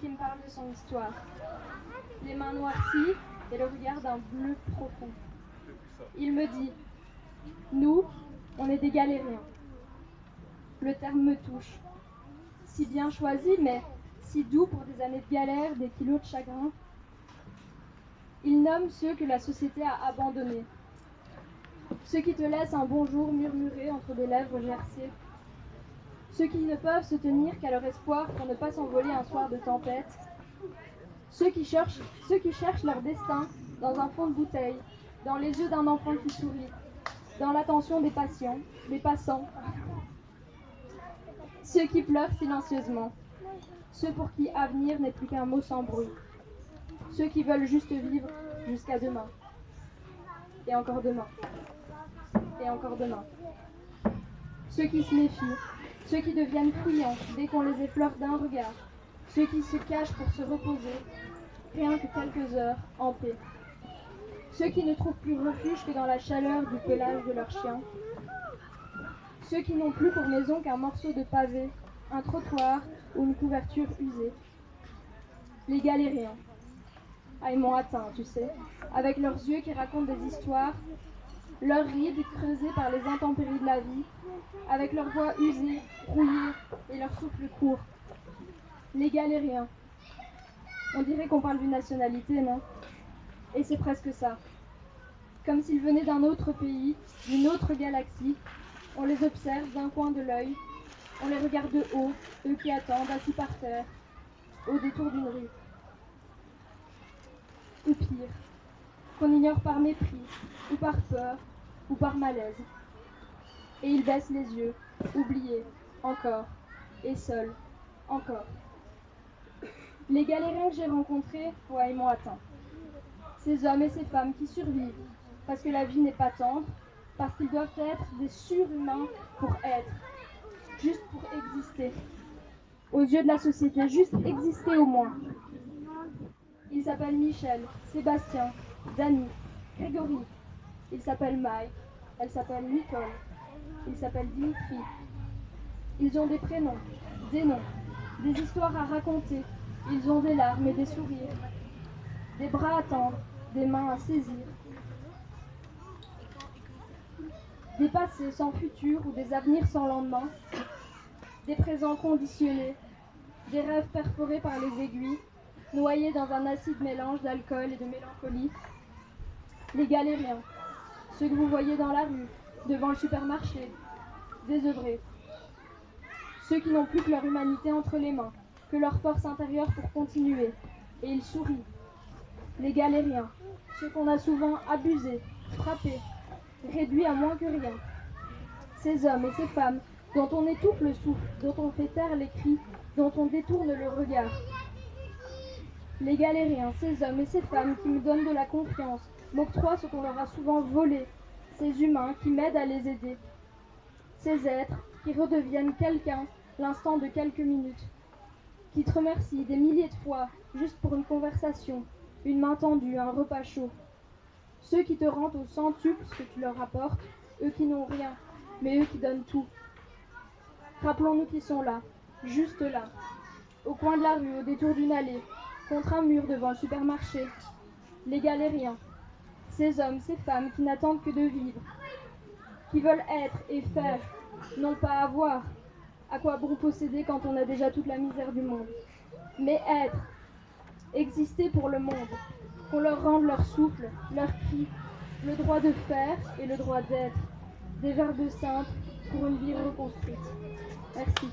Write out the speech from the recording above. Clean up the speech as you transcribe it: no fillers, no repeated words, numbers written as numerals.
qui me parle de son histoire. Les mains noircies et le regard d'un bleu profond. Il me dit, nous, on est des galériens. Le terme me touche. Si bien choisi, mais si doux pour des années de galère, des kilos de chagrin. Il nomme ceux que la société a abandonnés. Ceux qui te laissent un bonjour murmuré entre des lèvres gercées. Ceux qui ne peuvent se tenir qu'à leur espoir pour ne pas s'envoler un soir de tempête. Ceux qui cherchent leur destin dans un fond de bouteille, dans les yeux d'un enfant qui sourit, dans l'attention des patients, des passants. Ceux qui pleurent silencieusement. Ceux pour qui avenir n'est plus qu'un mot sans bruit. Ceux qui veulent juste vivre jusqu'à demain. Et encore demain. Et encore demain. Ceux qui se méfient. Ceux qui deviennent fouillants dès qu'on les effleure d'un regard. Ceux qui se cachent pour se reposer, rien que quelques heures en paix. Ceux qui ne trouvent plus refuge que dans la chaleur du pelage de leur chien. Ceux qui n'ont plus pour maison qu'un morceau de pavé, un trottoir ou une couverture usée. Les galériens. Ah, ils m'ont atteint, tu sais, avec leurs yeux qui racontent des histoires, leurs rides creusées par les intempéries de la vie, avec leur voix usée, rouillée et leur souffle court. Les galériens. On dirait qu'on parle d'une nationalité, non? Et c'est presque ça. Comme s'ils venaient d'un autre pays, d'une autre galaxie. On les observe d'un coin de l'œil. On les regarde de haut, eux qui attendent, assis par terre, au détour d'une rue. Ou pire, qu'on ignore par mépris, ou par peur, ou par malaise. Et ils baissent les yeux, oubliés, encore, et seuls, encore. Les galériens que j'ai rencontrés, ouais, ils m'ont atteint. Ces hommes et ces femmes qui survivent, parce que la vie n'est pas tendre, parce qu'ils doivent être des surhumains pour être, juste pour exister. Aux yeux de la société, juste exister au moins. Ils s'appellent Michel, Sébastien, Dany, Grégory. Il s'appelle Mike, elle s'appelle Nicole, il s'appelle Dimitri. Ils ont des prénoms, des noms, des histoires à raconter. Ils ont des larmes et des sourires, des bras à tendre, des mains à saisir. Des passés sans futur ou des avenirs sans lendemain, des présents conditionnés, des rêves perforés par les aiguilles, noyés dans un acide mélange d'alcool et de mélancolie. Les galériens, ceux que vous voyez dans la rue, devant le supermarché, désœuvrés. Ceux qui n'ont plus que leur humanité entre les mains, que leur force intérieure pour continuer. Et ils sourient. Les galériens, ceux qu'on a souvent abusés, frappés, réduits à moins que rien. Ces hommes et ces femmes dont on étouffe le souffle, dont on fait taire les cris, dont on détourne le regard. Les galériens, ces hommes et ces femmes qui me donnent de la confiance, m'octroient ce qu'on leur a souvent volé, ces humains qui m'aident à les aider, ces êtres qui redeviennent quelqu'un l'instant de quelques minutes, qui te remercient des milliers de fois juste pour une conversation, une main tendue, un repas chaud. Ceux qui te rendent au centuple ce que tu leur apportes, eux qui n'ont rien, mais eux qui donnent tout. Rappelons-nous qu'ils sont là, juste là, au coin de la rue, au détour d'une allée, contre un mur devant le supermarché. Les galériens, ces hommes, ces femmes qui n'attendent que de vivre, qui veulent être et faire, non pas avoir. À quoi bon posséder quand on a déjà toute la misère du monde? Mais être, exister pour le monde, qu'on leur rende leur souffle, leur cri, le droit de faire et le droit d'être, des verbes simples pour une vie reconstruite. Merci.